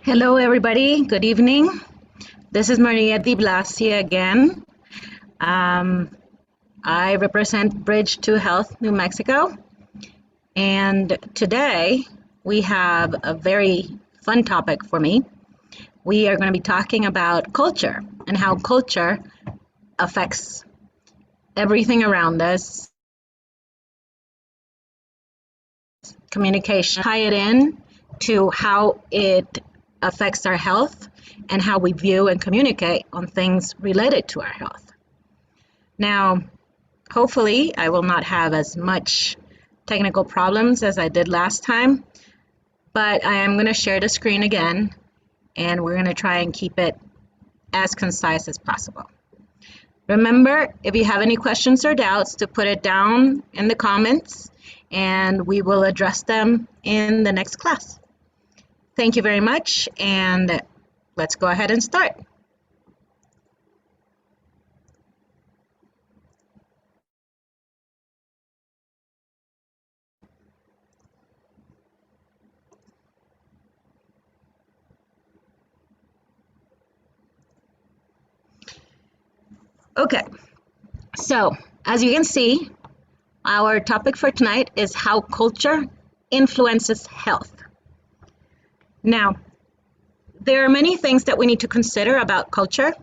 Hello, everybody. Good evening. This is Maria Di Blasi again. I represent Bridge to Health, New Mexico. And today we have a very fun topic for me. We are going to be talking about culture and how culture affects everything around us. Communication, tie it in to how it affects our health and how we view and communicate on things related to our health. Now, hopefully I will not have as much technical problems as I did last time, but I am going to share the screen again, and we're going to try and keep it as concise as possible. Remember, if you have any questions or doubts, to put it down in the comments, and we will address them in the next class. Thank you very much, and let's go ahead and start. Okay, so as you can see, our topic for tonight is how culture influences health. Now, there are many things that we need to consider about culture.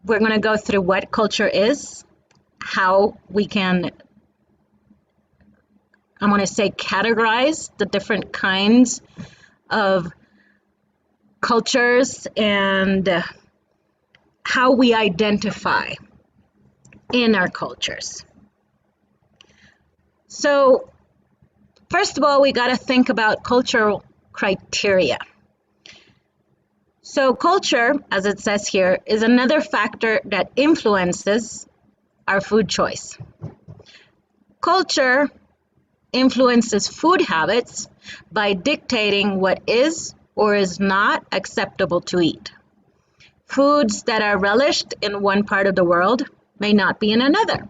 We're going to go through what culture is, how we can, I want to say, categorize the different kinds of cultures and how we identify in our cultures. So, first of all, we got to think about cultural criteria. So culture, as it says here, is another factor that influences our food choice. Culture influences food habits by dictating what is or is not acceptable to eat. Foods that are relished in one part of the world may not be in another.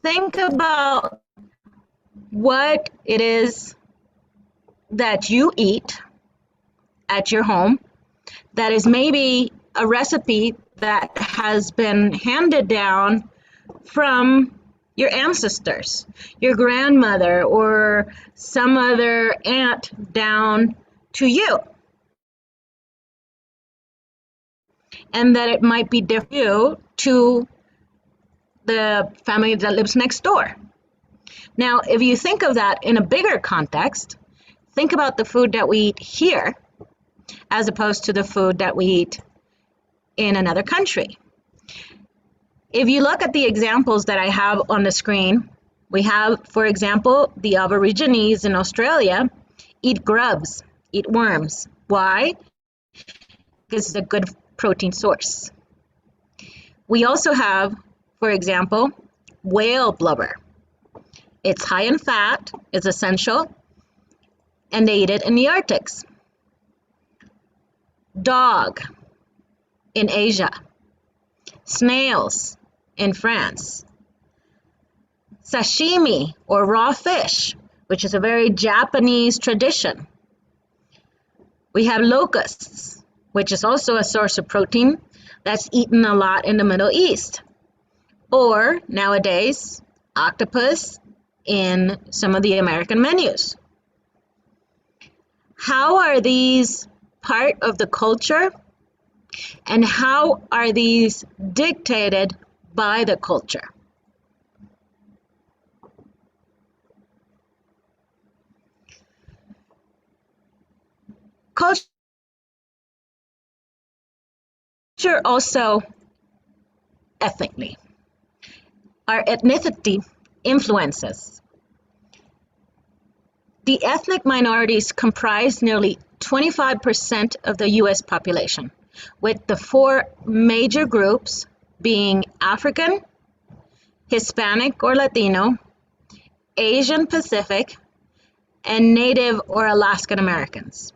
Think about what it is that you eat at your home that is maybe a recipe that has been handed down from your ancestors, your grandmother, or some other aunt down to you. And that it might be different to the family that lives next door. Now, if you think of that in a bigger context, think about the food that we eat here as opposed to the food that we eat in another country. If you look at the examples that I have on the screen, we have, for example, the Aborigines in Australia eat grubs, eat worms. Why? Because it's a good protein source. We also have, for example, whale blubber. It's high in fat, it's essential, and they eat it in the Arctics. Dog in Asia. Snails in France. Sashimi, or raw fish, which is a very Japanese tradition. We have locusts, which is also a source of protein that's eaten a lot in the Middle East. Or, nowadays, octopus in some of the American menus. How are these part of the culture, and how are these dictated by the culture? Culture also ethnically. Our ethnicity influences. The ethnic minorities comprise nearly 25% of the U.S. population, with the four major groups being African, Hispanic or Latino, Asian Pacific, and Native or Alaskan Americans.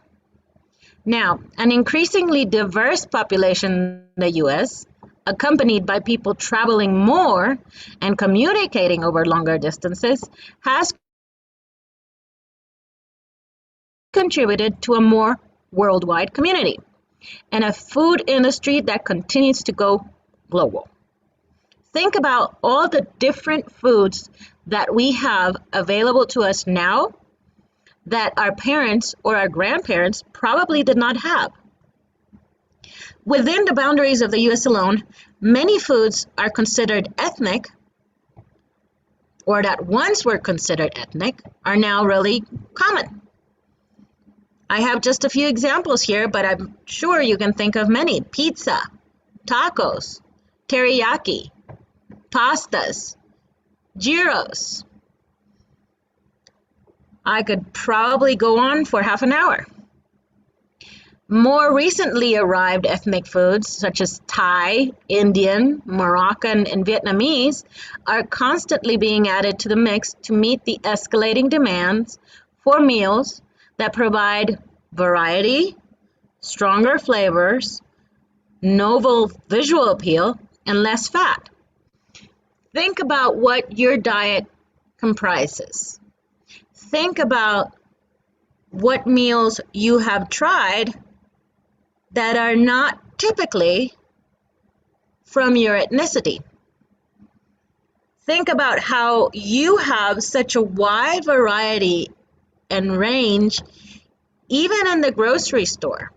Now, an increasingly diverse population in the U.S., accompanied by people traveling more and communicating over longer distances, has contributed to a more worldwide community and a food industry that continues to go global. Think about all the different foods that we have available to us now that our parents or our grandparents probably did not have. Within the boundaries of the US alone, many foods are considered ethnic, or that once were considered ethnic, are now really common. I have just a few examples here, but I'm sure you can think of many. Pizza, tacos, teriyaki, pastas, gyros. I could probably go on for half an hour. More recently arrived ethnic foods such as Thai, Indian, Moroccan, and Vietnamese are constantly being added to the mix to meet the escalating demands for meals that provide variety, stronger flavors, novel visual appeal, and less fat. Think about what your diet comprises. Think about what meals you have tried that are not typically from your ethnicity. Think about how you have such a wide variety and range, even in the grocery store.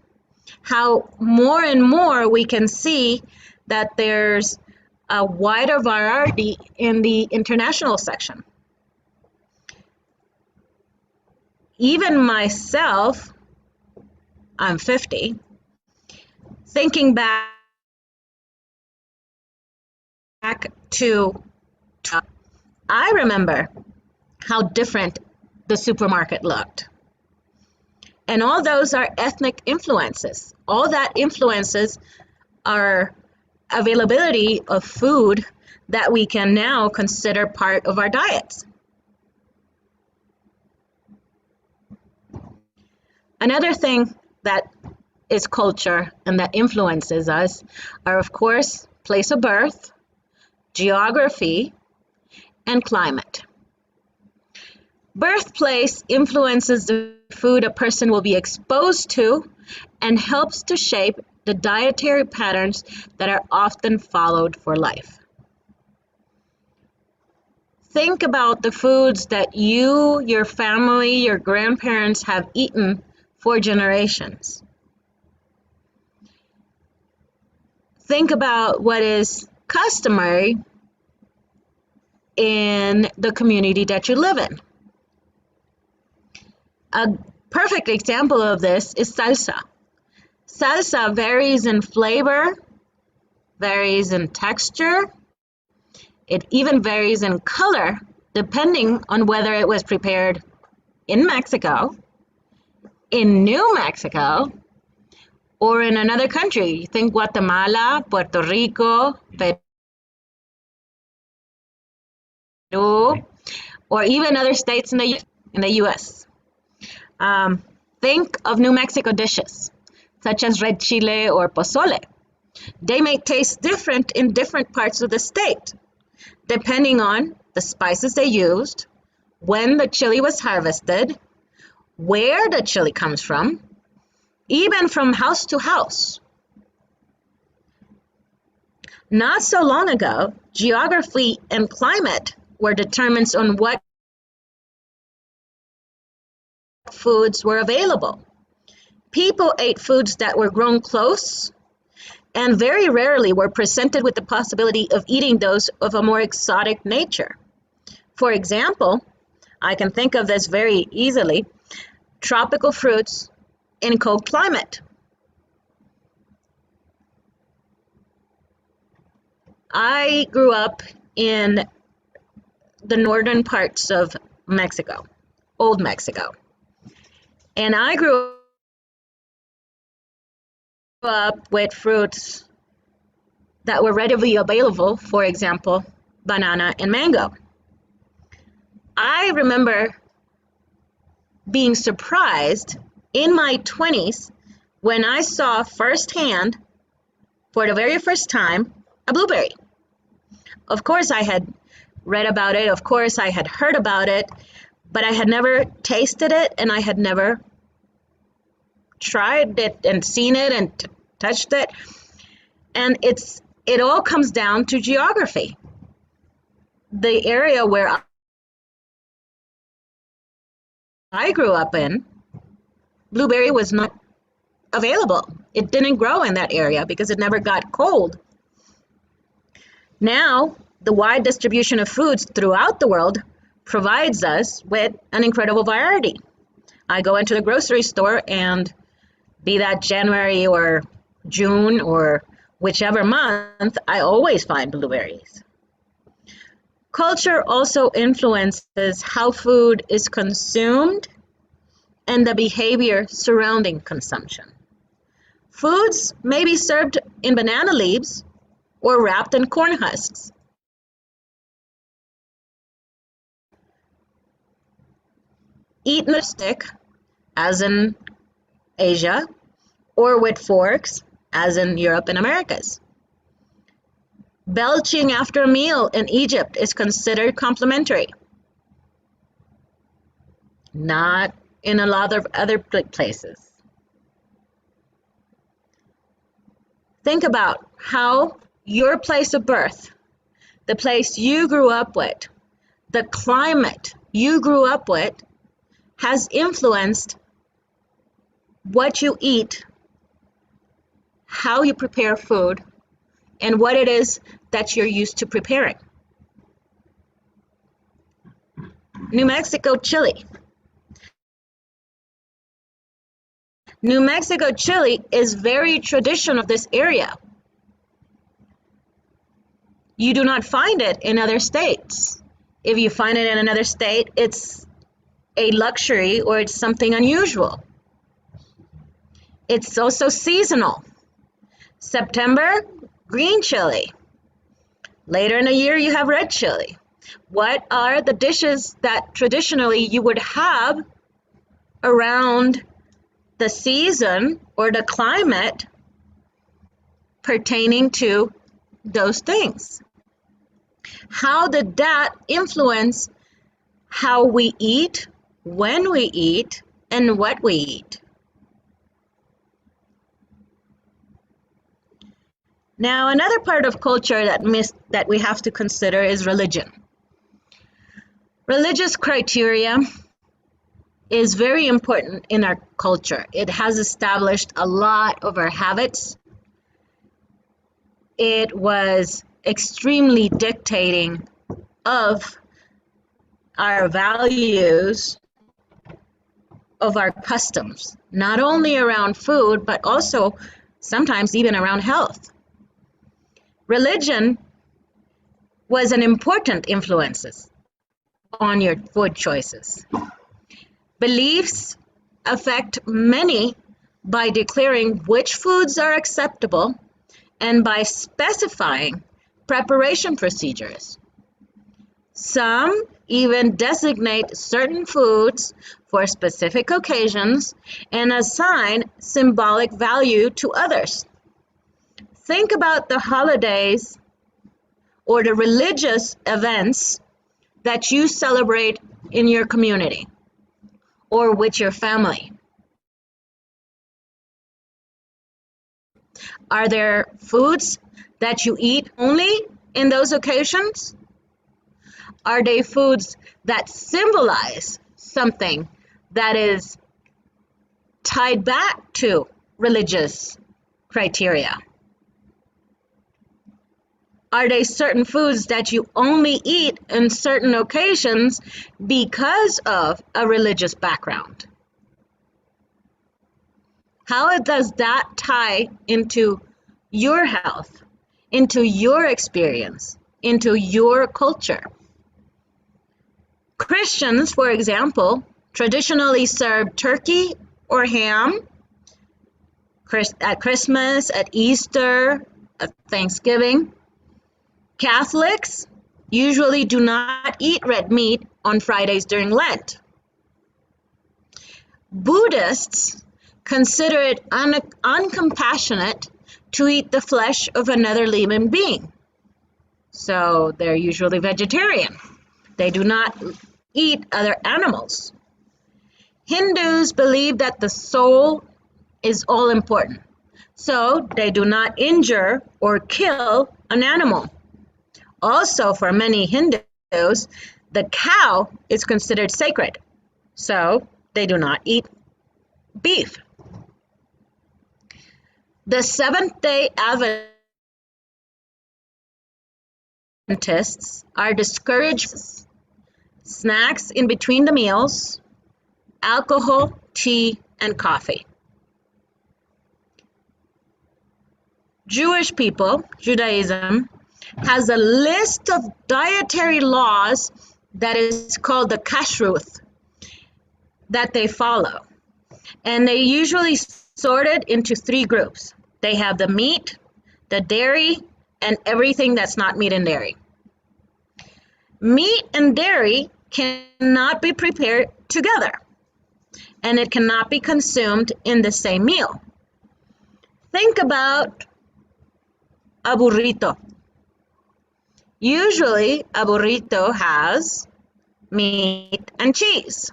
How more and more we can see that there's a wider variety in the international section. Even myself, I'm 50, thinking back to, I remember how different the supermarket looked. And all those are ethnic influences. All that influences our availability of food that we can now consider part of our diets. Another thing that is culture and that influences us are, of course, place of birth, geography, and climate. Birthplace influences the food a person will be exposed to and helps to shape the dietary patterns that are often followed for life. Think about the foods that you, your family, your grandparents have eaten for generations. Think about what is customary in the community that you live in. A perfect example of this is salsa. Salsa varies in flavor, varies in texture, it even varies in color depending on whether it was prepared in Mexico, in New Mexico, or in another country. You think Guatemala, Puerto Rico, Peru, or even other states in the US. Think of New Mexico dishes, such as red chile or pozole. They may taste different in different parts of the state, depending on the spices they used, when the chili was harvested, where the chili comes from, even from house to house. Not so long ago, geography and climate were determinants on what foods were available. People ate foods that were grown close and very rarely were presented with the possibility of eating those of a more exotic nature. For example, I can think of this very easily, tropical fruits in cold climate. I grew up in the northern parts of Mexico, old Mexico. And I grew up with fruits that were readily available, for example, banana and mango. I remember being surprised in my 20s when I saw firsthand, for the very first time, a blueberry. Of course, I had read about it, of course, I had heard about it, but I had never tasted it and I had never tried it and seen it and touched it. And it all comes down to geography. The area where I grew up in, blueberry was not available. It didn't grow in that area because it never got cold. Now, the wide distribution of foods throughout the world provides us with an incredible variety. I go into the grocery store and be that January or June or whichever month, I always find blueberries. Culture also influences how food is consumed and the behavior surrounding consumption. Foods may be served in banana leaves or wrapped in corn husks. Eaten with a stick, as in Asia, or with forks, as in Europe and Americas. Belching after a meal in Egypt is considered complimentary. Not in a lot of other places. Think about how your place of birth, the place you grew up with, the climate you grew up with, has influenced what you eat, how you prepare food, and what it is that you're used to preparing. New Mexico chili. New Mexico chili is very traditional of this area. You do not find it in other states. If you find it in another state, it's a luxury or it's something unusual. It's also seasonal. September, green chili. Later in the year, you have red chili. What are the dishes that traditionally you would have around the season or the climate pertaining to those things? How did that influence how we eat, when we eat, and what we eat? Now, another part of culture that we have to consider is religion. Religious criteria is very important in our culture. It has established a lot of our habits. It was extremely dictating of our values, of our customs, not only around food, but also sometimes even around health. Religion was an important influence on your food choices. Beliefs affect many by declaring which foods are acceptable and by specifying preparation procedures. Some even designate certain foods for specific occasions and assign symbolic value to others. Think about the holidays or the religious events that you celebrate in your community or with your family. Are there foods that you eat only in those occasions? Are they foods that symbolize something that is tied back to religious criteria? Are they certain foods that you only eat in certain occasions because of a religious background? How does that tie into your health, into your experience, into your culture? Christians, for example, traditionally serve turkey or ham at Christmas, at Easter, at Thanksgiving. Catholics usually do not eat red meat on Fridays during Lent. Buddhists consider it uncompassionate to eat the flesh of another living being. So they're usually vegetarian. They do not eat other animals. Hindus believe that the soul is all important. So they do not injure or kill an animal. Also, for many Hindus, the cow is considered sacred, so they do not eat beef. The Seventh-day Adventists are discouraged snacks in between the meals, alcohol, tea, and coffee. Jewish people, Judaism, has a list of dietary laws that is called the kashrut that they follow. And they usually sort it into three groups. They have the meat, the dairy, and everything that's not meat and dairy. Meat and dairy cannot be prepared together, and it cannot be consumed in the same meal. Think about a burrito. Usually, a burrito has meat and cheese.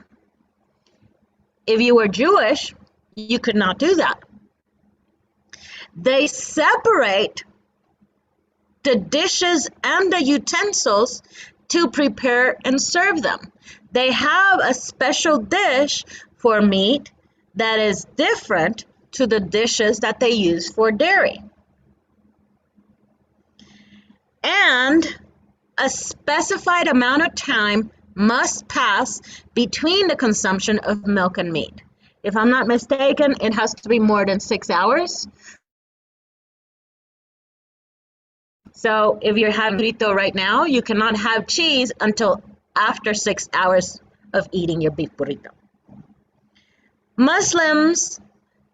If you were Jewish, you could not do that. They separate the dishes and the utensils to prepare and serve them. They have a special dish for meat that is different to the dishes that they use for dairy. And a specified amount of time must pass between the consumption of milk and meat. If I'm not mistaken, it has to be more than 6 hours. So if you're having burrito right now, you cannot have cheese until after 6 hours of eating your beef burrito.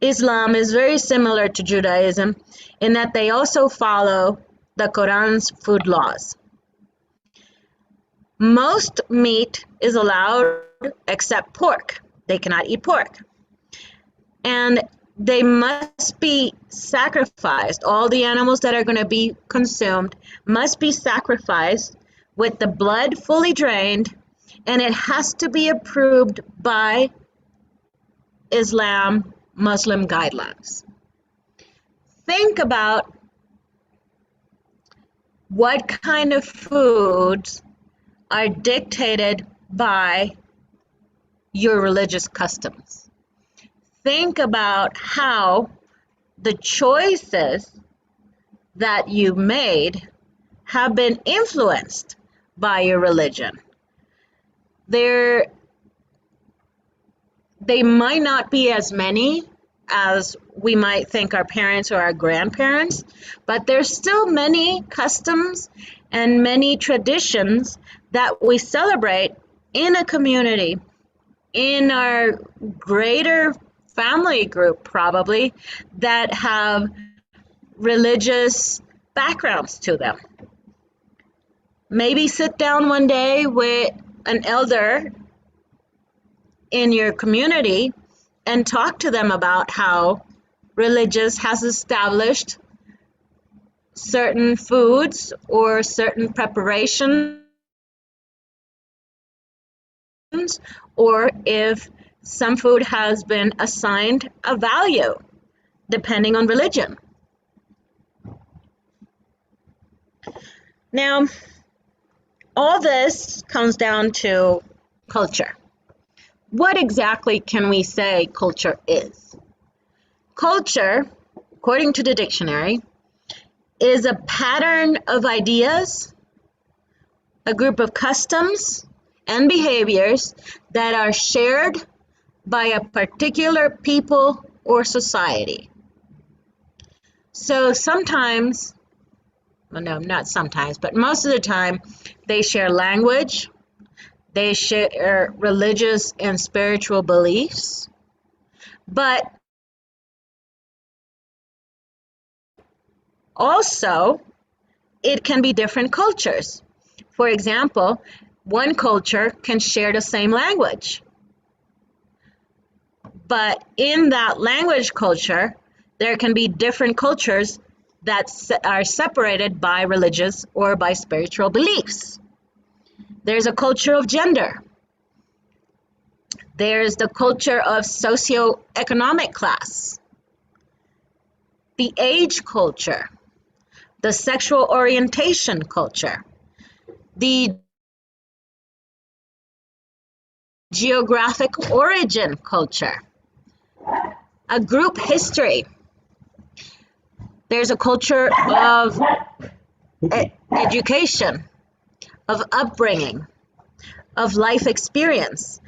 Islam is very similar to Judaism in that they also follow the Quran's food laws. Most meat is allowed except pork. They cannot eat pork. And they must be sacrificed. All the animals that are going to be consumed must be sacrificed with the blood fully drained, and it has to be approved by Muslim guidelines. Think about what kind of foods are dictated by your religious customs. Think about how the choices that you made have been influenced by your religion. They might not be as many as we might think our parents or our grandparents, but there's still many customs and many traditions that we celebrate in a community, in our greater family group probably, that have religious backgrounds to them. Maybe sit down one day with an elder in your community and talk to them about how religious has established certain foods or certain preparations, or if some food has been assigned a value depending on religion. Now, all this comes down to culture. What exactly can we say culture is? Culture, according to the dictionary, is a pattern of ideas, a group of customs and behaviors that are shared by a particular people or society. So sometimes, well, no, not sometimes, but most of the time, they share language, they share religious and spiritual beliefs, but also it can be different cultures. For example, one culture can share the same language, but in that language culture, there can be different cultures that are separated by religious or by spiritual beliefs. There's a culture of gender. There's the culture of socioeconomic class. the age culture, the sexual orientation culture, the geographic origin culture, a group history. There's a culture of education, of upbringing, of life experience.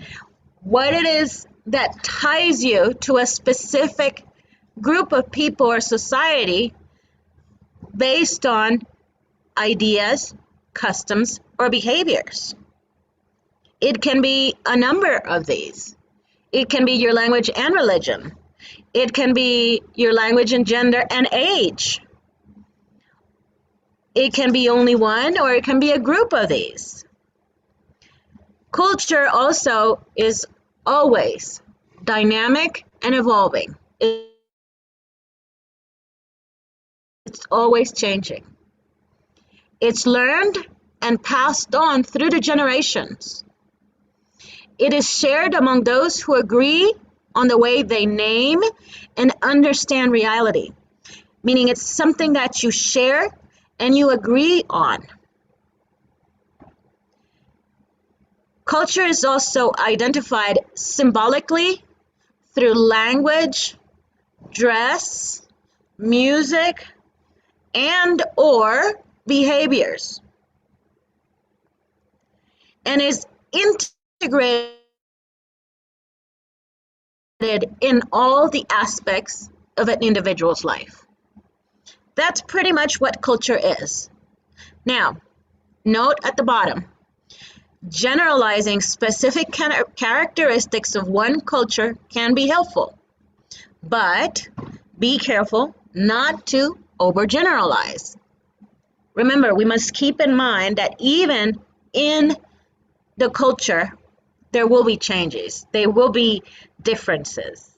What it is that ties you to a specific group of people or society based on ideas, customs, or behaviors. It can be a number of these. It can be your language and religion. It can be your language and gender and age. It can be only one, or it can be a group of these. Culture also is always dynamic and evolving. It's always changing. It's learned and passed on through the generations. It is shared among those who agree on the way they name and understand reality, meaning it's something that you share and you agree on. Culture is also identified symbolically through language, dress, music, and or behaviors, and is integrated in all the aspects of an individual's life. That's pretty much what culture is. Now, note at the bottom, generalizing specific characteristics of one culture can be helpful, but be careful not to overgeneralize. Remember, we must keep in mind that even in the culture, there will be changes. There will be differences.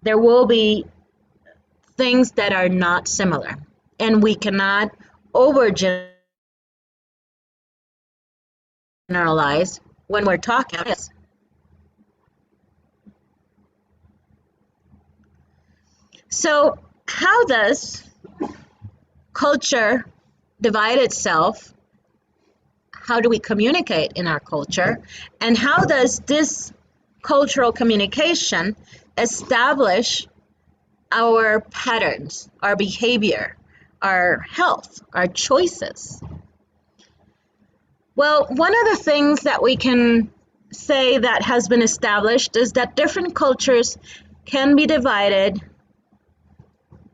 There will be things that are not similar. And we cannot overgeneralize when we're talking about this. So, how does culture divide itself? How do we communicate in our culture? And how does this cultural communication establish our patterns, our behavior, our health, our choices? Well, one of the things that we can say that has been established is that different cultures can be divided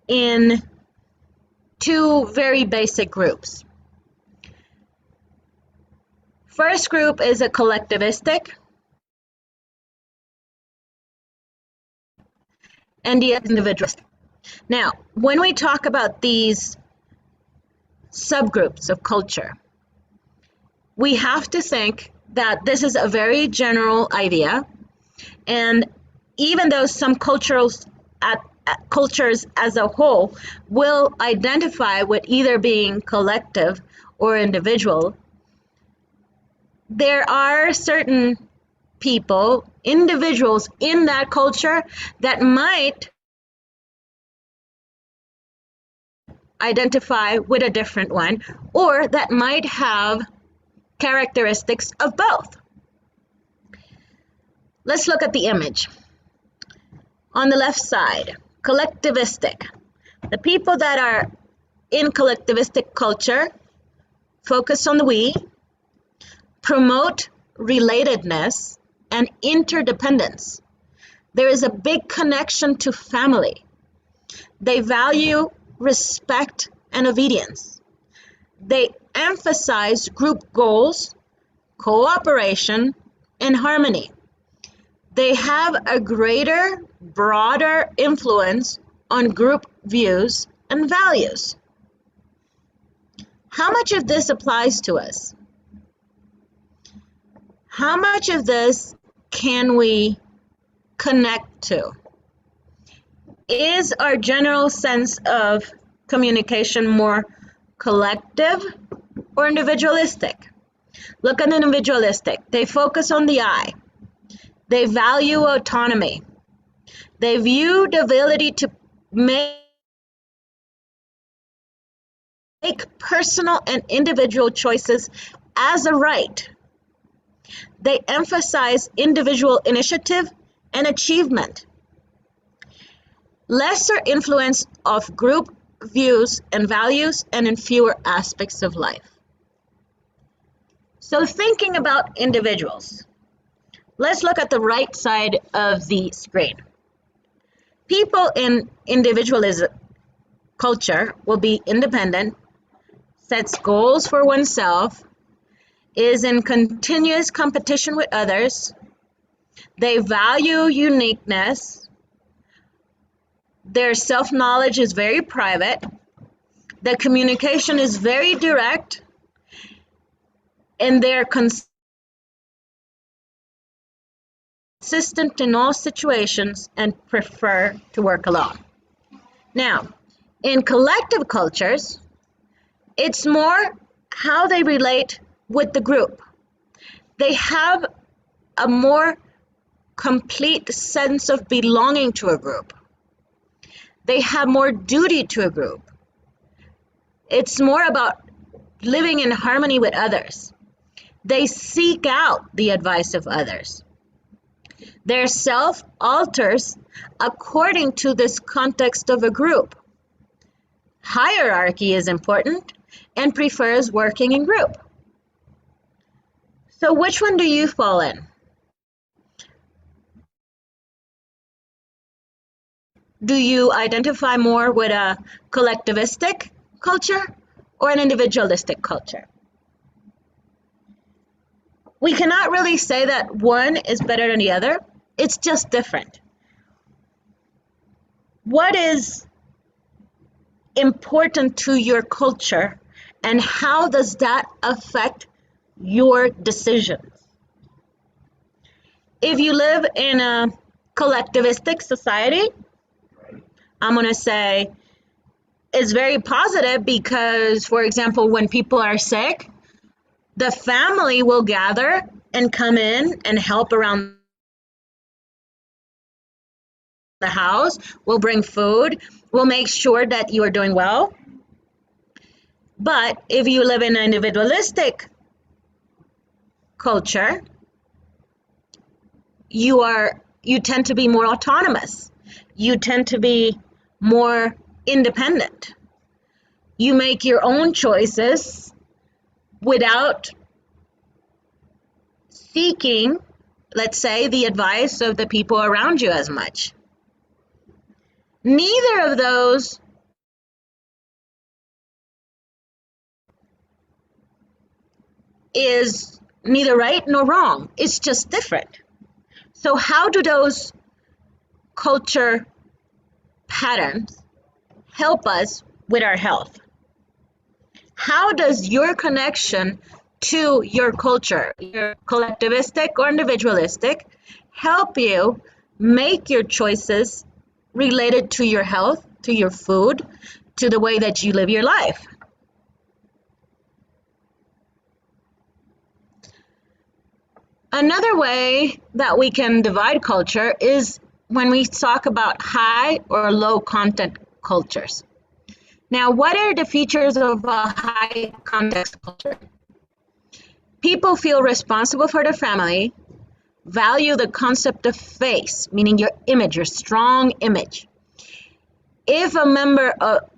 in two very basic groups. First group is a collectivistic, and the individualistic. Now, when we talk about these subgroups of culture, we have to think that this is a very general idea, and even though some cultures as a whole will identify with either being collective or individual, there are certain people, individuals in that culture that might identify with a different one, or that might have characteristics of both. Let's look at the image. On the left side, collectivistic. The people that are in collectivistic culture focus on the we, promote relatedness and interdependence. There is a big connection to family. They value respect and obedience. They emphasize group goals, cooperation, and harmony. They have a greater, broader influence on group views and values. How much of this applies to us? How much of this can we connect to? Is our general sense of communication more collective or individualistic? Look at individualistic. They focus on the I. They value autonomy. They view the ability to make make personal and individual choices as a right. They emphasize individual initiative and achievement, lesser influence of group views and values, and in fewer aspects of life. So thinking about individuals, let's look at the right side of the screen. People in individualism culture will be independent, sets goals for oneself, is in continuous competition with others, they value uniqueness, their self-knowledge is very private, the communication is very direct, and they're consistent in all situations and prefer to work alone. Now, in collective cultures, it's more how they relate with the group. They have a more complete sense of belonging to a group. They have more duty to a group. It's more about living in harmony with others. They seek out the advice of others. Their self alters according to this context of a group. Hierarchy is important and prefers working in group. So which one do you fall in? Do you identify more with a collectivistic culture or an individualistic culture? We cannot really say that one is better than the other. It's just different. What is important to your culture, and how does that affect your decisions? If you live in a collectivistic society, I'm going to say it's very positive because, for example, when people are sick, the family will gather and come in and help around the house. We'll bring food. We'll make sure that you are doing well. But if you live in an individualistic culture, you tend to be more autonomous. You tend to be more independent. You make your own choices without seeking, let's say, the advice of the people around you as much. Neither of those is neither right nor wrong. It's just different. So how do those culture patterns help us with our health? How does your connection to your culture, your collectivistic or individualistic, help you make your choices related to your health, to your food, to the way that you live your life? Another way that we can divide culture is when we talk about high or low content cultures. Now, what are the features of a high context culture? People feel responsible for their family, value the concept of face, meaning your image, your strong image. If a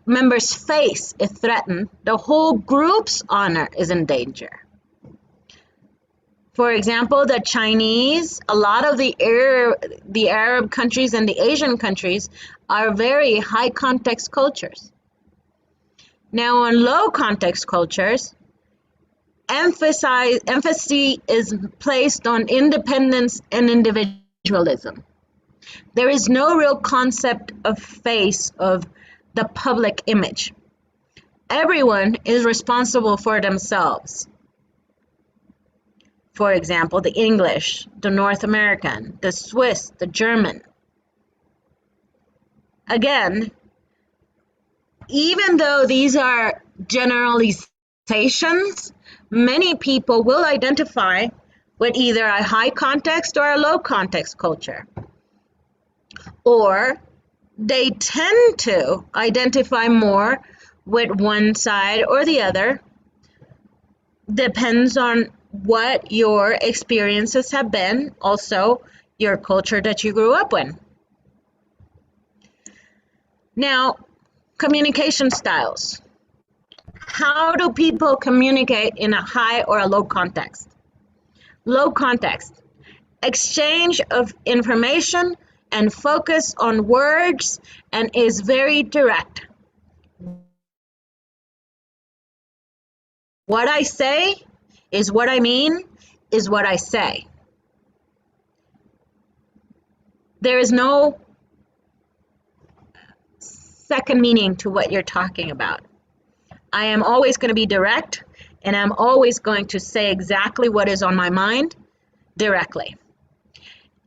member's face is threatened, the whole group's honor is in danger. For example, the Chinese, a lot of the Arab countries and the Asian countries are very high context cultures. Now, on low context cultures, emphasis is placed on independence and individualism. There is no real concept of face, of the public image. Everyone is responsible for themselves. For example, the English, the North American, the Swiss, the German. Again, even though these are generalizations, many people will identify with either a high context or a low context culture. Or they tend to identify more with one side or the other. Depends on what your experiences have been, also your culture that you grew up in. Now, communication styles. How do people communicate in a high or a low context? Low context, exchange of information and focus on words and is very direct. What I say is what I mean, is what I say. There is no second meaning to what you're talking about. I am always going to be direct, and I'm always going to say exactly what is on my mind directly.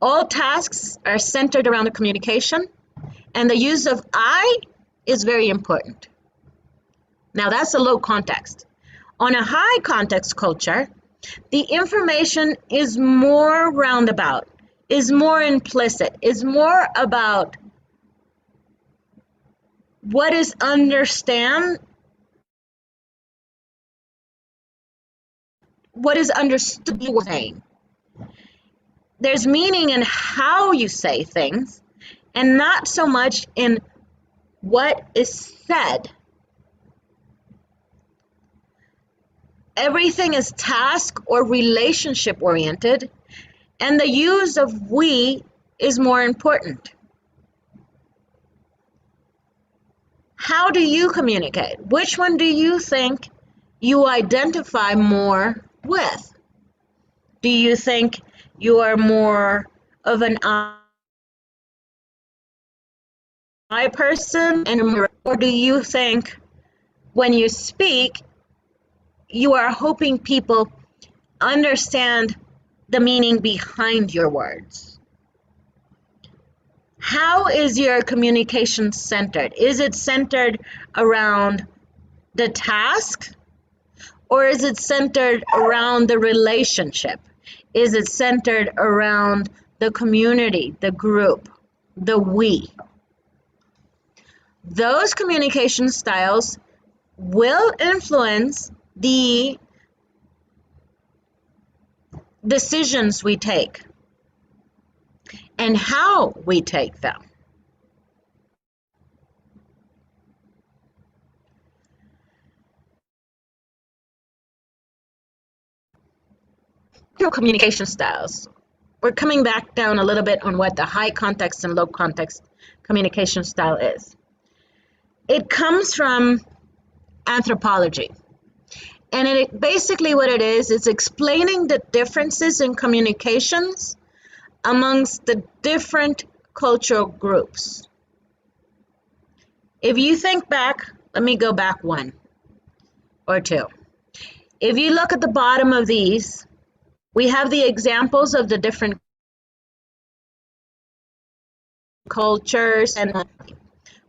All tasks are centered around the communication, and the use of I is very important. Now, that's a low context. On a high context culture, the information is more roundabout, is more implicit, is more about what is understood you saying. There's meaning in how you say things and not so much in what is said. Everything is task or relationship oriented, and the use of we is more important. How do you communicate? Which one do you think you identify more with? Do you think you are more of an I person, or do you think when you speak, you are hoping people understand the meaning behind your words? How is your communication centered? Is it centered around the task, or is it centered around the relationship? Is it centered around the community, the group, the we? Those communication styles will influence the decisions we take and how we take them. Communication styles. We're coming back down a little bit on what the high context and low context communication style is. It comes from anthropology. And basically what it is explaining the differences in communications amongst the different cultural groups. If you think back, let me go back one or two. If you look at the bottom of these, we have the examples of the different cultures, and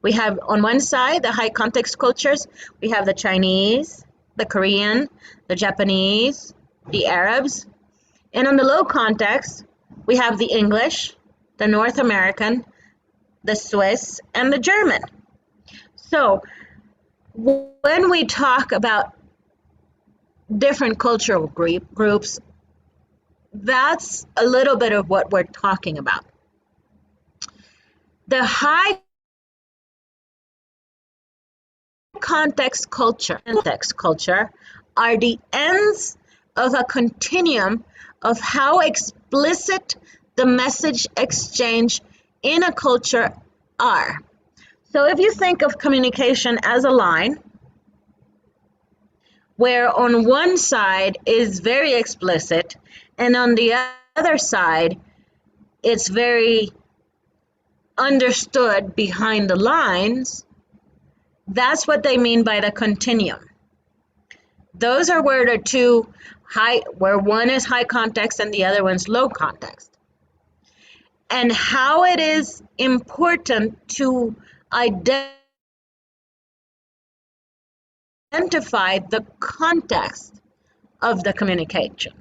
we have on one side the high context cultures. We have the Chinese, the Korean, the Japanese, the Arabs, and on the low context we have the English, the North American, the Swiss, and the German. So when we talk about different cultural groups, that's a little bit of what we're talking about. The high context culture are the ends of a continuum of how explicit the message exchange in a culture are. So if you think of communication as a line, where on one side is very explicit and on the other side it's very understood behind the lines, that's what they mean by the continuum. Those are where the two where one is high context and the other one's low context. And how it is important to identify the context of the communication.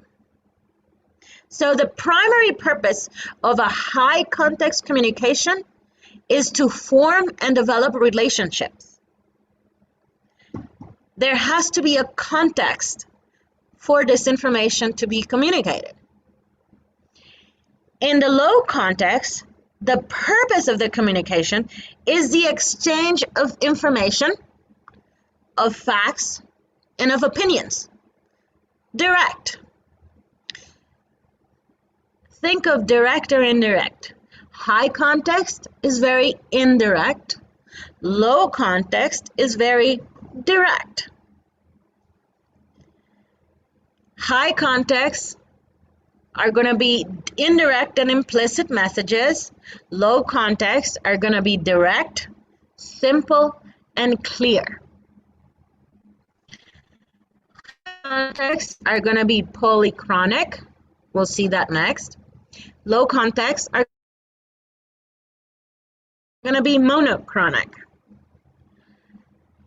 So the primary purpose of a high context communication is to form and develop relationships. there has to be a context for this information to be communicated. In the low context, the purpose of the communication is the exchange of information, of facts, and of opinions. Direct. Think of direct or indirect. High context is very indirect. Low context is very direct. High context are going to be indirect and implicit messages. Low context are going to be direct, simple, and clear. Contexts are going to be polychronic. We'll see that next. Low contexts are going to be monochronic.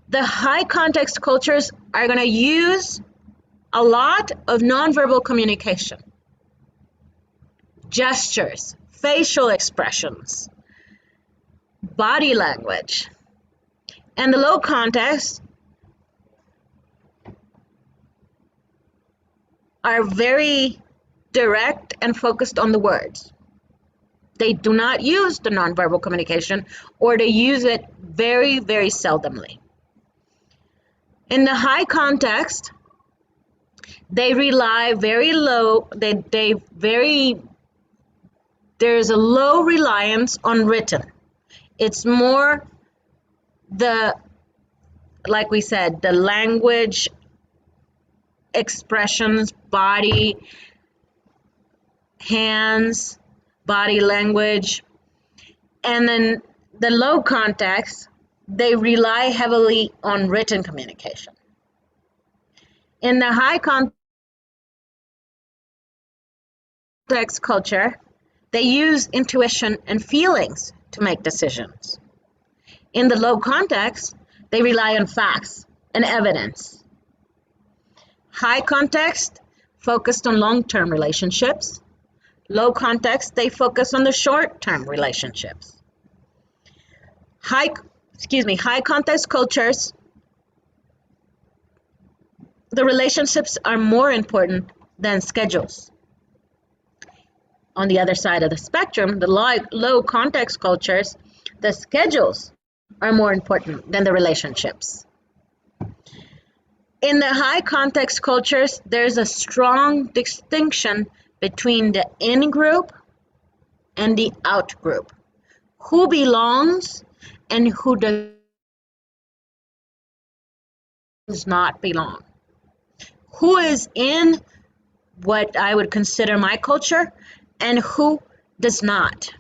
The high context cultures are going to use a lot of nonverbal communication. Gestures, facial expressions, body language. And the low context are very direct and focused on the words. They do not use the nonverbal communication, or they use it very, very seldomly. In the high context, they rely very low, there's a low reliance on written. It's more like we said, the language, expressions, body, hands, body language. And then the low context, they rely heavily on written communication. In the high context culture, they use intuition and feelings to make decisions. In the low context, they rely on facts and evidence. High context focused on long-term relationships. Low context, they focus on the short-term relationships. High context cultures, the relationships are more important than schedules. On the other side of the spectrum, the low context cultures, the schedules are more important than the relationships. In the high context cultures, there's a strong distinction between the in-group and the out-group. Who belongs and who does not belong. Who is in what I would consider my culture and who does not.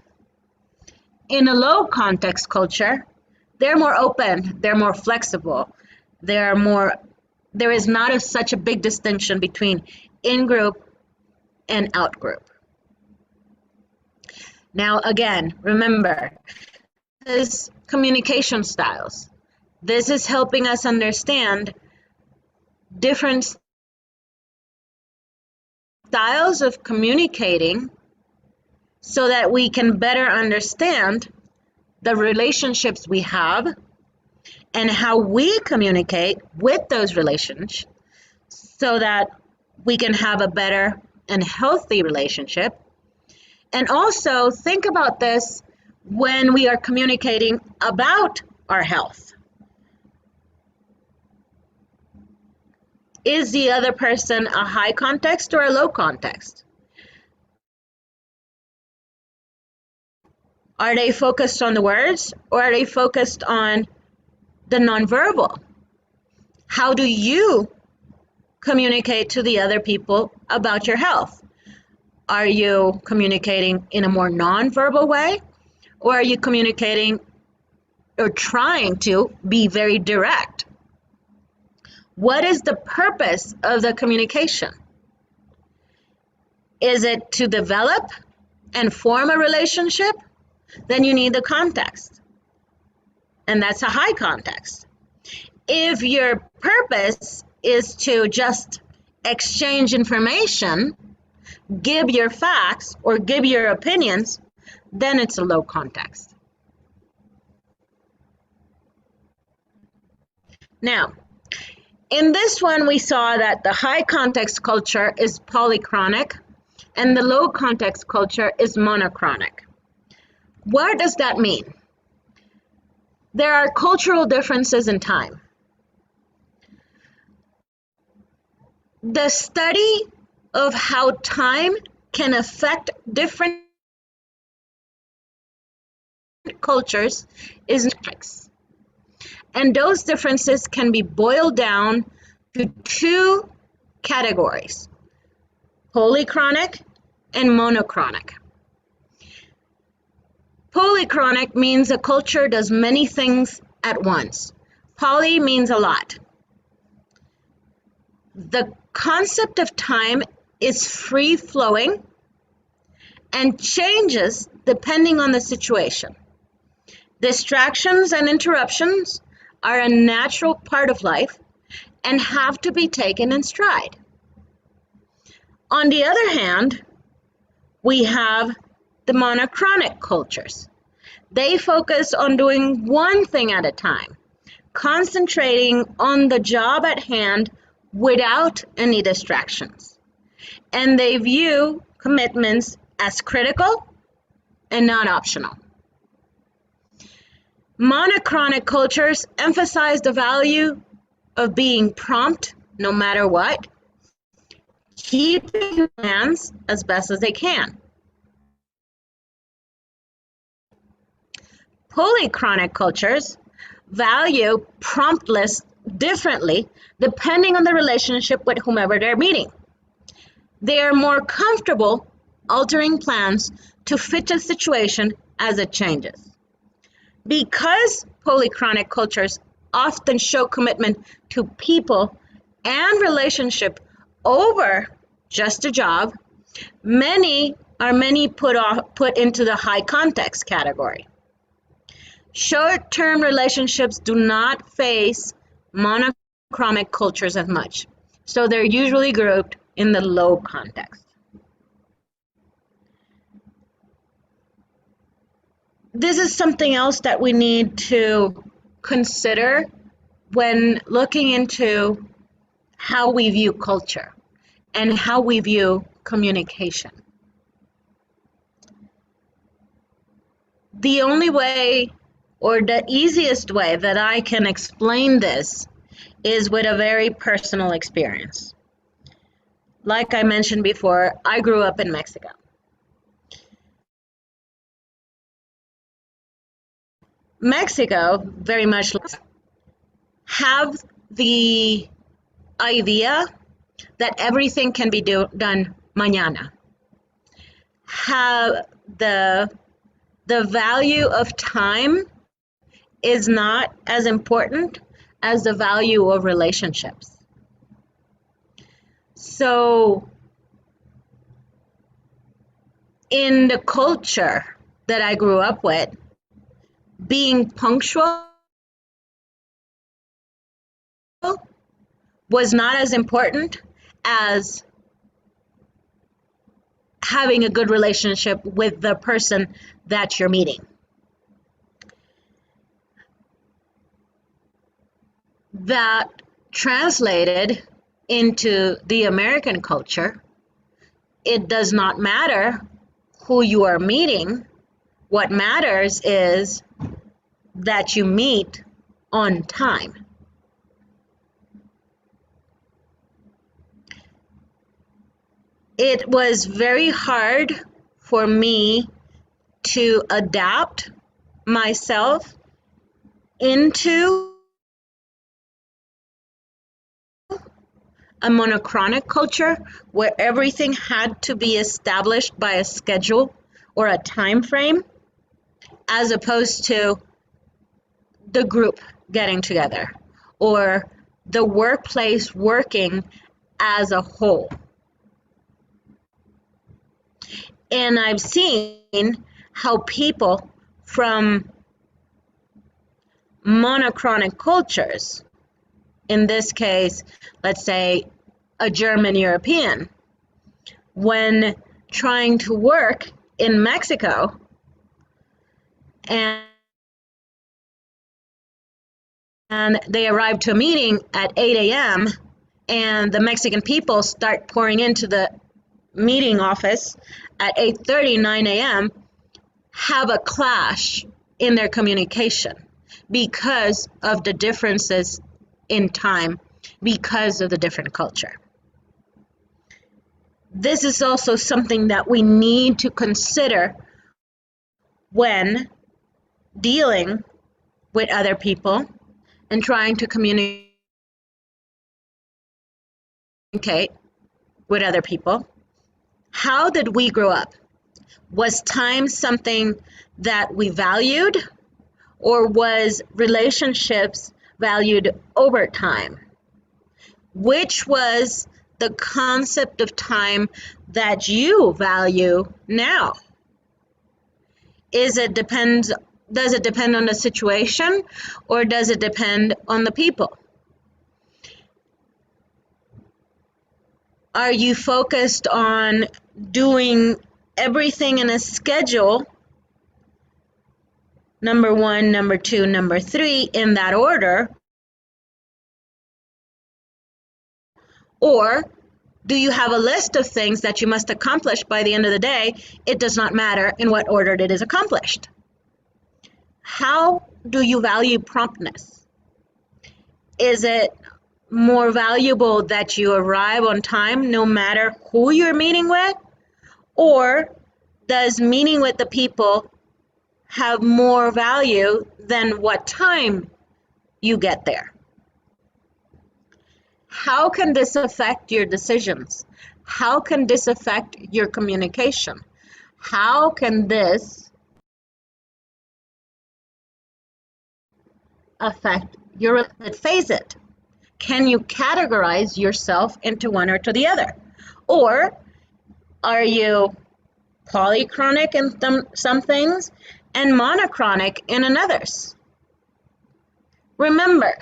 In a low context culture, they're more open, they're more flexible, there is not such a big distinction between in-group and out-group. Now again, remember, this is communication styles. This is helping us understand different styles of communicating so that we can better understand the relationships we have and how we communicate with those relationships so that we can have a better and healthy relationship. And also think about this when we are communicating about our health. Is the other person a high context or a low context? Are they focused on the words or are they focused on the nonverbal? How do you communicate to the other people about your health? Are you communicating in a more nonverbal way, or are you communicating or trying to be very direct? What is the purpose of the communication? Is it to develop and form a relationship? Then you need the context. And that's a high context. If your purpose is to just exchange information, give your facts or give your opinions, then it's a low context. Now, In this one, we saw that the high context culture is polychronic and the low context culture is monochronic. What does that mean? There are cultural differences in time. The study of how time can affect different cultures is complex. And those differences can be boiled down to two categories: polychronic and monochronic. Polychronic means a culture does many things at once. Poly means a lot. The concept of time is free flowing and changes depending on the situation. Distractions and interruptions are a natural part of life and have to be taken in stride. On the other hand, we have the monochronic cultures. They focus on doing one thing at a time, concentrating on the job at hand without any distractions. And they view commitments as critical and not optional. Monochronic cultures emphasize the value of being prompt no matter what, keeping plans as best as they can. Polychronic cultures value promptness differently depending on the relationship with whomever they're meeting. They are more comfortable altering plans to fit the situation as it changes. Because polychronic cultures often show commitment to people and relationship over just a job, many put into the high context category. Short-term relationships do not face monochromatic cultures as much, so they're usually grouped in the low context. This is something else that we need to consider when looking into how we view culture and how we view communication. The only way, or the easiest way that I can explain this, is with a very personal experience. Like I mentioned before, I grew up in Mexico. Mexico very much have the idea that everything can be done mañana. Have the value of time is not as important as the value of relationships. So in the culture that I grew up with, being punctual was not as important as having a good relationship with the person that you're meeting. That translated into the American culture, it does not matter who you are meeting. What matters is that you meet on time. It was very hard for me to adapt myself into a monochronic culture where everything had to be established by a schedule or a time frame, as opposed to the group getting together or the workplace working as a whole. And I've seen how people from monochronic cultures, in this case, let's say a German European, when trying to work in Mexico, and and they arrive to a meeting at 8 a.m. and the Mexican people start pouring into the meeting office at 8:30, 9 a.m., have a clash in their communication because of the differences in time, because of the different culture. This is also something that we need to consider when dealing with other people and trying to communicate with other people. How did we grow up? Was time something that we valued, or was relationships valued over time? Which was the concept of time that you value now? Does it depend on the situation, or does it depend on the people? Are you focused on doing everything in a schedule, number one, number two, number three, in that order? Or do you have a list of things that you must accomplish by the end of the day? It does not matter in what order it is accomplished. How do you value promptness? Is it more valuable that you arrive on time no matter who you're meeting with? Or does meeting with the people have more value than what time you get there? How can this affect your decisions? How can this affect your communication? How can this affect your, let's face it, can you categorize yourself into one or to the other? Or are you polychronic in some things and monochronic in others? Remember,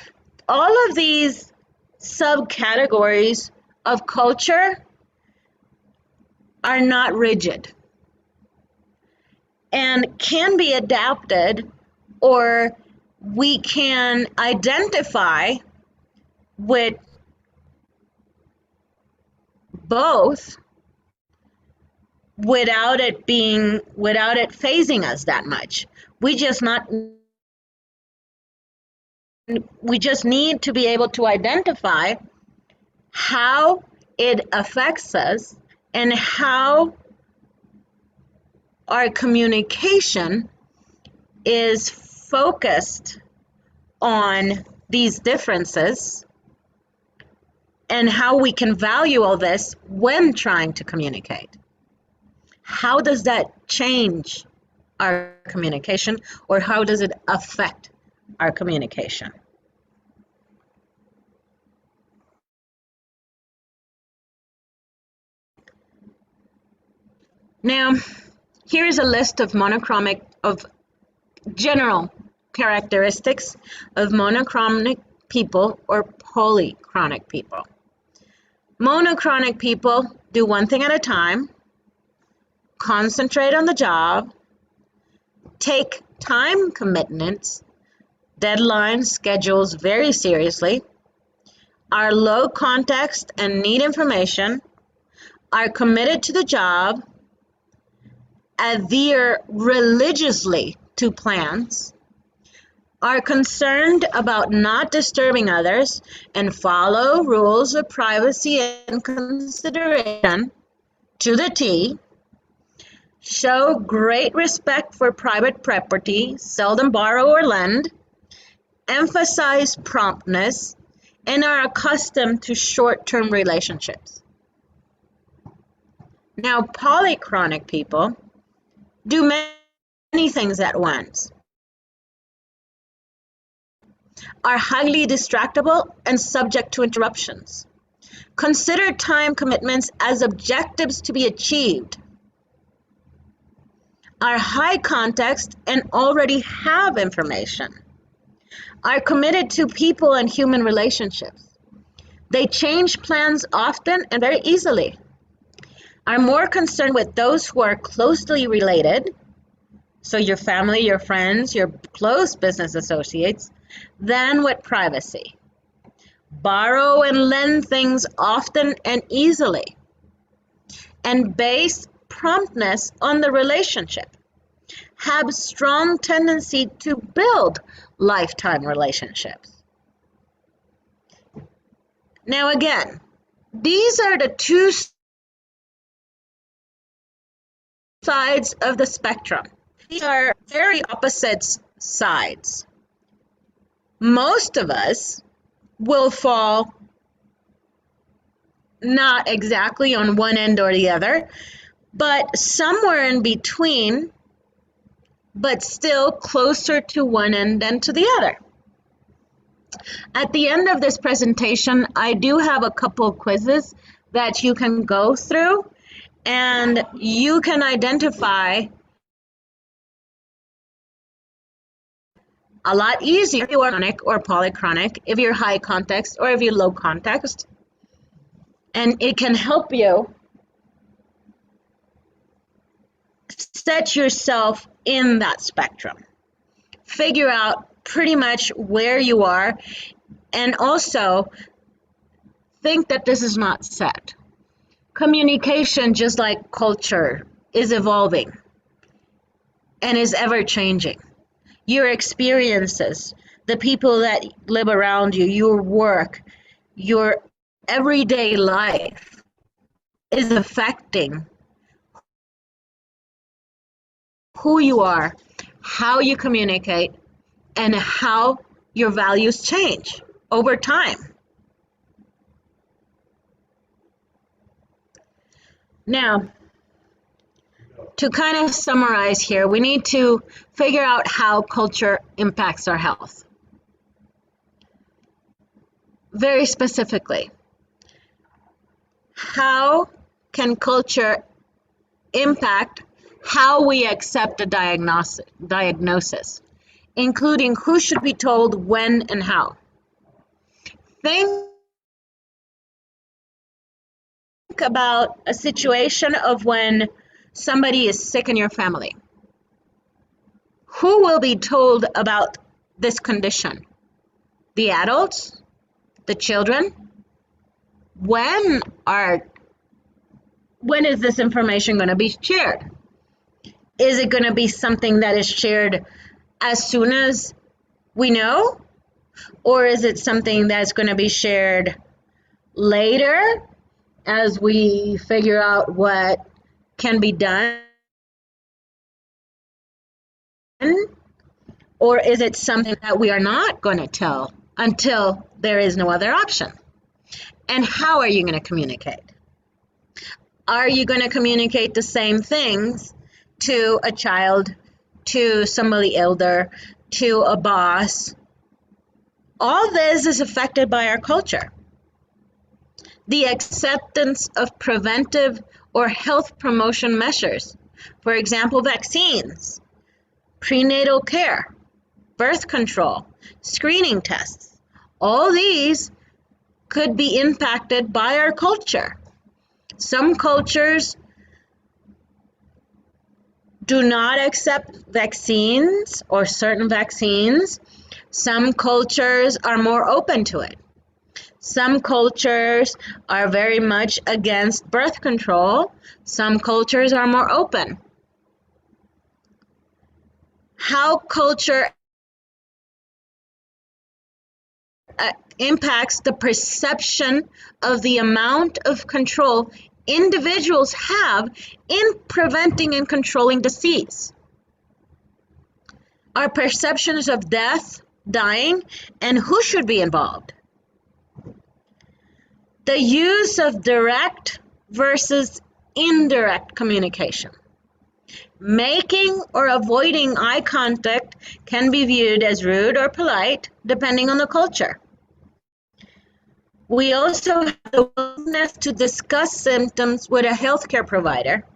all of these subcategories of culture are not rigid and can be adapted, or we can identify with both without it phasing us that much. We just need to be able to identify how it affects us and how our communication is focused on these differences, and how we can value all this when trying to communicate. How does that change our communication, or how does it affect our communication? Now, here is a list of general characteristics of monochromatic people or polychronic people. Monochronic people do one thing at a time, concentrate on the job, take time commitments, deadlines, schedules very seriously, are low context and need information, are committed to the job, adhere religiously to plans, are concerned about not disturbing others, and follow rules of privacy and consideration to the T, show great respect for private property, seldom borrow or lend, emphasize promptness, and are accustomed to short-term relationships. Now, polychronic people do many things at once, are highly distractible and subject to interruptions, consider time commitments as objectives to be achieved, are high context and already have information, are committed to people and human relationships. They change plans often and very easily, are more concerned with those who are closely related, so your family, your friends, your close business associates, than with privacy. Borrow and lend things often and easily, and base promptness on the relationship. Have strong tendency to build lifetime relationships. Now again, these are the two sides of the spectrum. These are very opposite sides. Most of us will fall not exactly on one end or the other, but somewhere in between, but still closer to one end than to the other. At the end of this presentation, I do have a couple quizzes that you can go through, and you can identify a lot easier if you're chronic or polychronic, if you're high context or if you're low context. And it can help you set yourself in that spectrum. Figure out pretty much where you are, and also think that this is not set. Communication, just like culture, is evolving and is ever changing. Your experiences, the people that live around you, your work, your everyday life is affecting who you are, how you communicate, and how your values change over time. Now, to kind of summarize here, we need to figure out how culture impacts our health. Very specifically, how can culture impact how we accept a diagnosis, including who should be told when and how? Think about a situation of when somebody is sick in your family. Who will be told about this condition? The adults? The children? When is this information going to be shared? Is it going to be something that is shared as soon as we know? Or is it something that's going to be shared later as we figure out what can be done? Or is it something that we are not going to tell until there is no other option? And how are you going to communicate? Are you going to communicate the same things to a child, to somebody elder, to a boss? All this is affected by our culture. The acceptance of preventive or health promotion measures, for example, vaccines, prenatal care, birth control, screening tests, all these could be impacted by our culture. Some cultures do not accept vaccines or certain vaccines. Some cultures are more open to it. Some cultures are very much against birth control. Some cultures are more open. How culture impacts the perception of the amount of control individuals have in preventing and controlling disease. Our perceptions of death, dying, and who should be involved. The use of direct versus indirect communication. Making or avoiding eye contact can be viewed as rude or polite, depending on the culture. We also have the willingness to discuss symptoms with a healthcare provider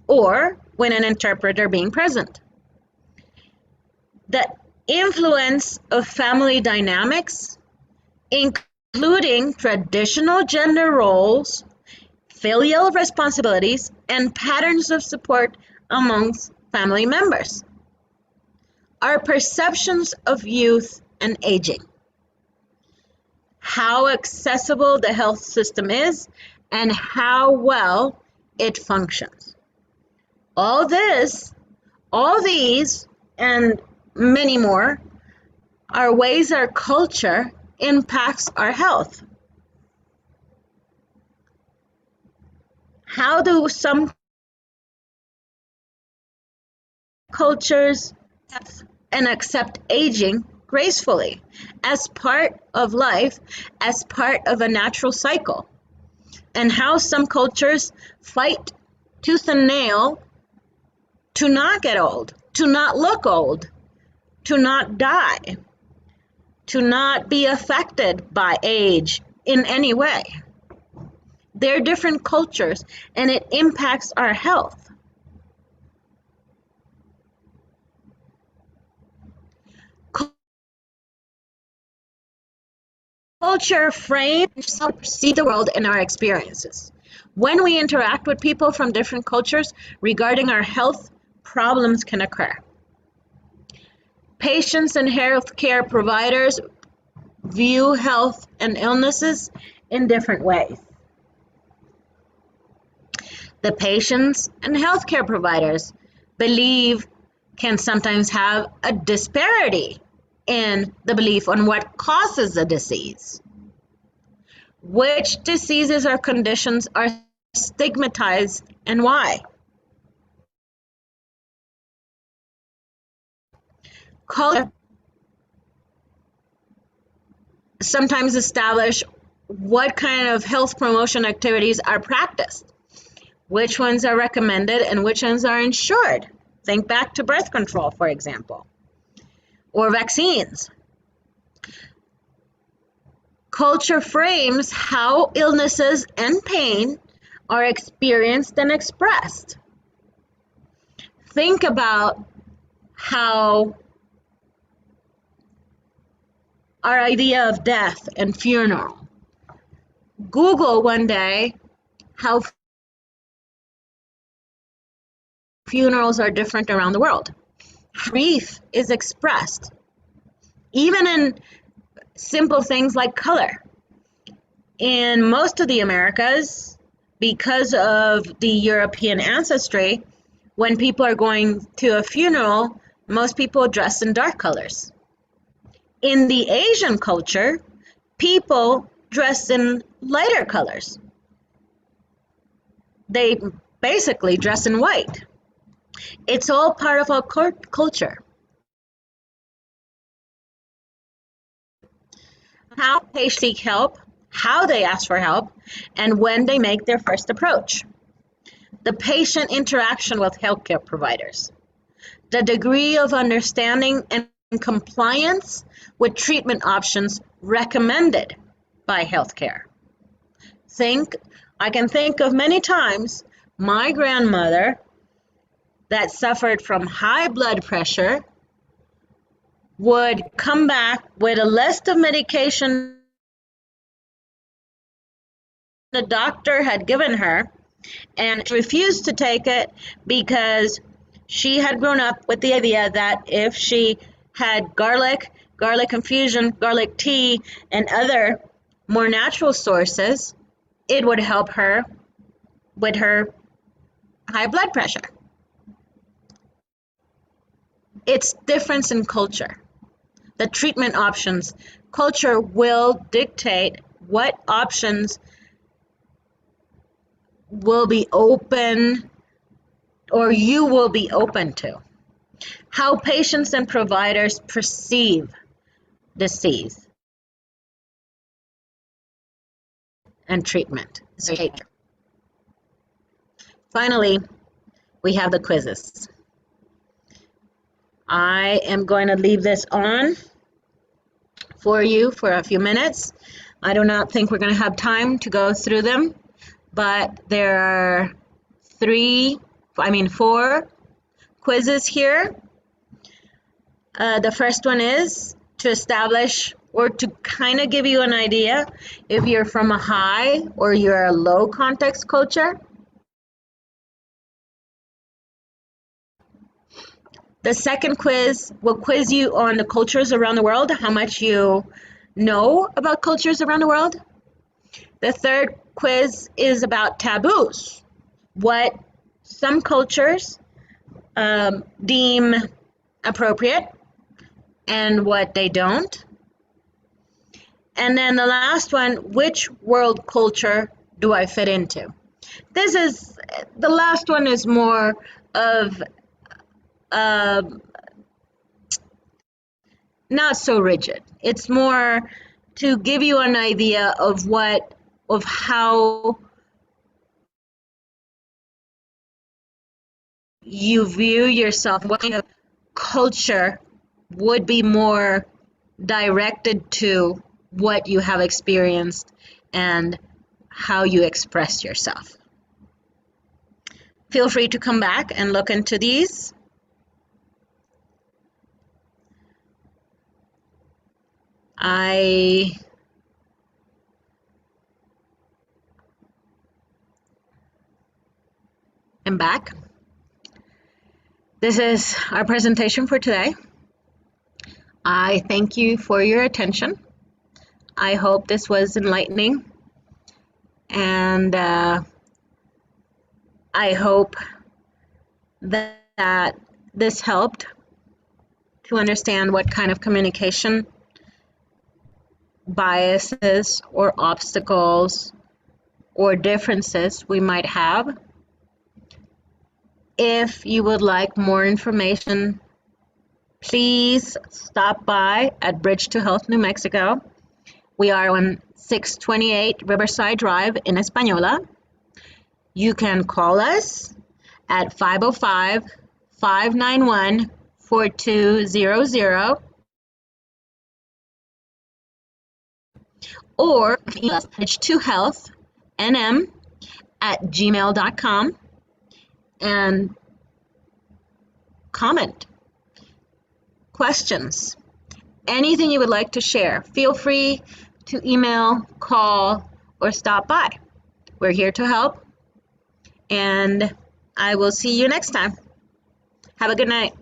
or with an interpreter being present. The influence of family dynamics, including traditional gender roles, filial responsibilities, and patterns of support amongst family members. Our perceptions of youth and aging, how accessible the health system is, and how well it functions. All these, and many more, are ways our culture impacts our health. How do some cultures and accept aging gracefully as part of life, as part of a natural cycle? And how some cultures fight tooth and nail to not get old, to not look old, to not die, to not be affected by age in any way. They're different cultures, and it impacts our health. Culture frames how we perceive the world and our experiences. When we interact with people from different cultures regarding our health, problems can occur. Patients and healthcare providers view health and illnesses in different ways. The patients and healthcare providers believe can sometimes have a disparity in the belief on what causes a disease. Which diseases or conditions are stigmatized and why? Culture sometimes establish what kind of health promotion activities are practiced, which ones are recommended and which ones are insured. Think back to birth control, for example, or vaccines. Culture frames how illnesses and pain are experienced and expressed. Think about how our idea of death and funeral. Google one day how funerals are different around the world. Grief is expressed, even in simple things like color. In most of the Americas, because of the European ancestry, when people are going to a funeral, most people dress in dark colors. In the Asian culture, people dress in lighter colors. They basically dress in white. It's all part of our culture. How they seek help, how they ask for help, and when they make their first approach. The patient interaction with healthcare providers. The degree of understanding and compliance with treatment options recommended by healthcare. I can think of many times my grandmother that suffered from high blood pressure would come back with a list of medication the doctor had given her, and she refused to take it because she had grown up with the idea that if she had garlic infusion, garlic tea, and other more natural sources, it would help her with her high blood pressure. It's difference in culture. The treatment options. Culture will dictate what options will be open or you will be open to. How patients and providers perceive disease and treatment. Finally, we have the quizzes. I am going to leave this on for you for a few minutes. I do not think we're going to have time to go through them, but there are 4 quizzes here. The first one is to establish or to kind of give you an idea if you're from a high or you're a low context culture. The second quiz will quiz you on the cultures around the world, how much you know about cultures around the world. The third quiz is about taboos, what some cultures deem appropriate and what they don't. And then the last one, which world culture do I fit into? The last one is more of not so rigid. It's more to give you an idea of how you view yourself, what kind of culture would be more directed to what you have experienced and how you express yourself. Feel free to come back and look into these. I am back. This is our presentation for today. I thank you for your attention. I hope this was enlightening, and I hope that this helped to understand what kind of communication biases or obstacles or differences we might have. If you would like more information, please stop by at Bridge to Health, New Mexico. We are on 628 Riverside Drive in Española. You can call us at 505-591-4200 or email us bridge2healthnm@gmail.com and comment, questions, anything you would like to share. Feel free to email, call, or stop by. We're here to help, and I will see you next time. Have a good night.